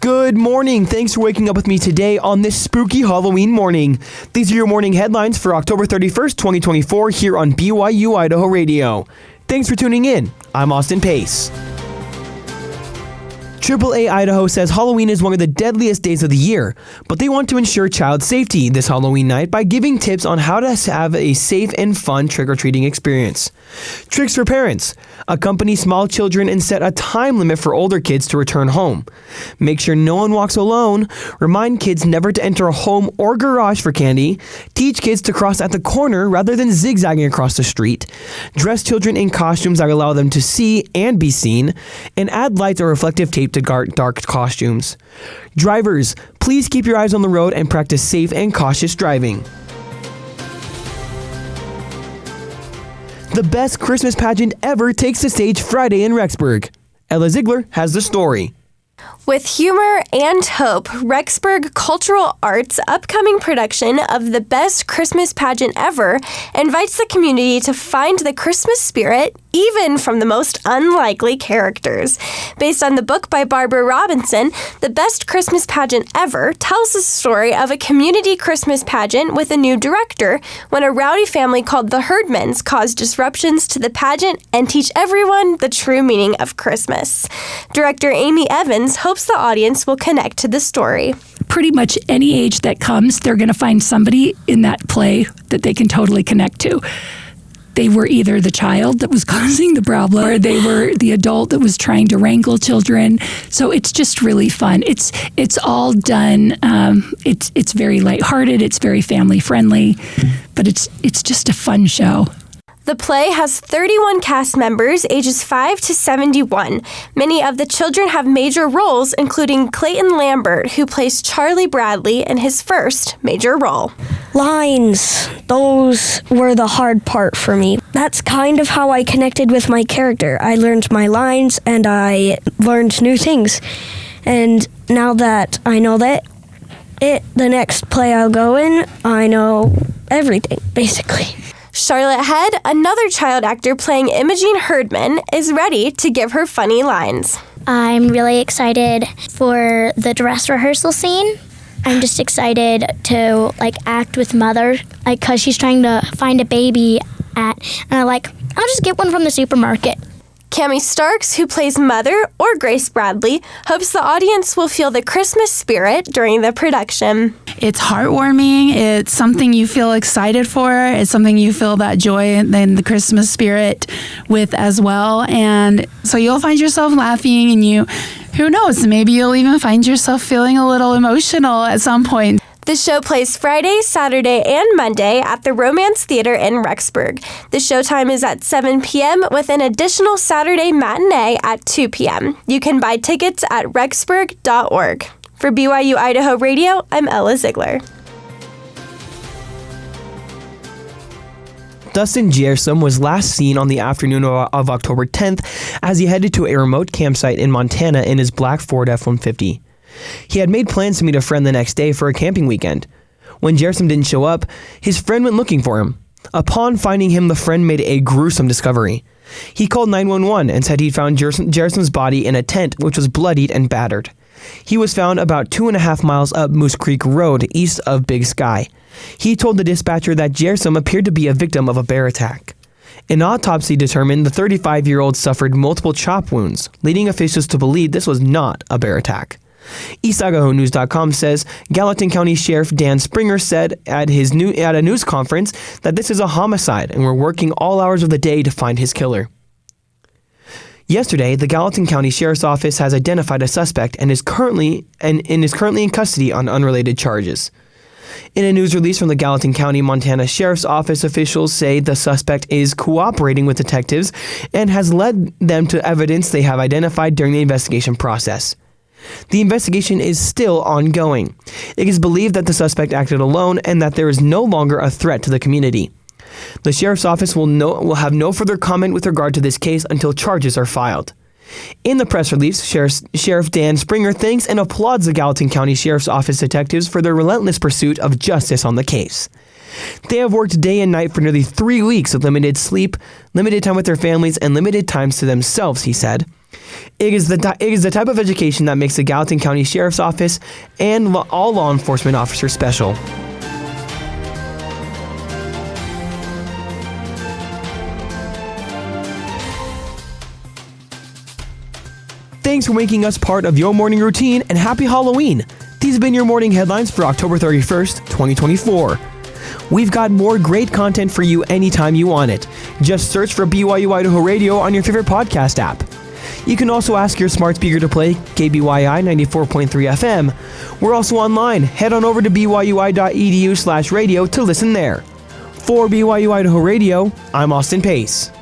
Good morning. Thanks for waking up with me today on this spooky Halloween morning. These are your morning headlines for October 31st, 2024 here on BYU-Idaho Radio. Thanks for tuning in. I'm Austin Pace. AAA Idaho says Halloween is one of the deadliest days of the year, but they want to ensure child safety this Halloween night by giving tips on how to have a safe and fun trick-or-treating experience. Tricks for parents. Accompany small children and set a time limit for older kids to return home. Make sure no one walks alone. Remind kids never to enter a home or garage for candy. Teach kids to cross at the corner rather than zigzagging across the street. Dress children in costumes that allow them to see and be seen. And add lights or reflective tape to guard dark costumes. Drivers, please keep your eyes on the road and practice safe and cautious driving. The best Christmas pageant ever takes the stage Friday in Rexburg. Ella Ziegler has the story. With humor and hope, Rexburg Cultural Arts' upcoming production of the best Christmas pageant ever invites the community to find the Christmas spirit even from the most unlikely characters. Based on the book by Barbara Robinson, the best Christmas pageant ever tells the story of a community Christmas pageant with a new director when a rowdy family called the Herdmans cause disruptions to the pageant and teach everyone the true meaning of Christmas. Director Amy Evans hopes the audience will connect to the story. Pretty much any age that comes, they're going to find somebody in that play that they can totally connect to. They were either the child that was causing the problem or they were the adult that was trying to wrangle children. So it's just really fun. It's all done. It's very lighthearted. It's very family friendly, but it's just a fun show. The play has 31 cast members ages 5 to 71. Many of the children have major roles, including Clayton Lambert, who plays Charlie Bradley in his first major role. Lines. Those were the hard part for me. That's kind of how I connected with my character. I learned my lines and I learned new things. And now that I know that, the next play I'll go in, I know everything, basically. Charlotte Head, another child actor playing Imogene Herdman, is ready to give her funny lines. I'm really excited for the dress rehearsal scene. I'm just excited to act with Mother, because she's trying to find a baby and I'll just get one from the supermarket. Cammie Starks, who plays Mother or Grace Bradley, hopes the audience will feel the Christmas spirit during the production. It's heartwarming. It's something you feel excited for. It's something you feel that joy and the Christmas spirit with as well. And so you'll find yourself laughing and who knows, maybe you'll even find yourself feeling a little emotional at some point. The show plays Friday, Saturday, and Monday at the Romance Theater in Rexburg. The showtime is at 7 p.m. with an additional Saturday matinee at 2 p.m. You can buy tickets at rexburg.org. For BYU-Idaho Radio, I'm Ella Ziegler. Dustin Kjersem was last seen on the afternoon of October 10th as he headed to a remote campsite in Montana in his black Ford F-150. He had made plans to meet a friend the next day for a camping weekend. When Kjersem didn't show up, his friend went looking for him. Upon finding him, the friend made a gruesome discovery. He called 911 and said he'd found Kjersem's body in a tent which was bloodied and battered. He was found about 2.5 miles up Moose Creek Road, east of Big Sky. He told the dispatcher that Kjersem appeared to be a victim of a bear attack. An autopsy determined the 35-year-old suffered multiple chop wounds, leading officials to believe this was not a bear attack. EastIdahoNews.com says Gallatin County Sheriff Dan Springer said at a news conference that this is a homicide and we're working all hours of the day to find his killer. Yesterday, the Gallatin County Sheriff's Office has identified a suspect and is currently in custody on unrelated charges. In a news release from the Gallatin County, Montana Sheriff's Office, officials say the suspect is cooperating with detectives and has led them to evidence they have identified during the investigation process. The investigation is still ongoing. It is believed that the suspect acted alone and that there is no longer a threat to the community. The Sheriff's Office will have no further comment with regard to this case until charges are filed. In the press release, Sheriff Dan Springer thanks and applauds the Gallatin County Sheriff's Office detectives for their relentless pursuit of justice on the case. They have worked day and night for nearly 3 weeks with limited sleep, limited time with their families, and limited times to themselves, he said. It is the type of education that makes the Gallatin County Sheriff's Office and all law enforcement officers special. Thanks for making us part of your morning routine, and happy Halloween! These have been your morning headlines for October 31st, 2024. We've got more great content for you anytime you want it. Just search for BYU-Idaho Radio on your favorite podcast app. You can also ask your smart speaker to play KBYI 94.3 FM. We're also online. Head on over to byui.edu/radio to listen there. For BYU-Idaho Radio, I'm Austin Pace.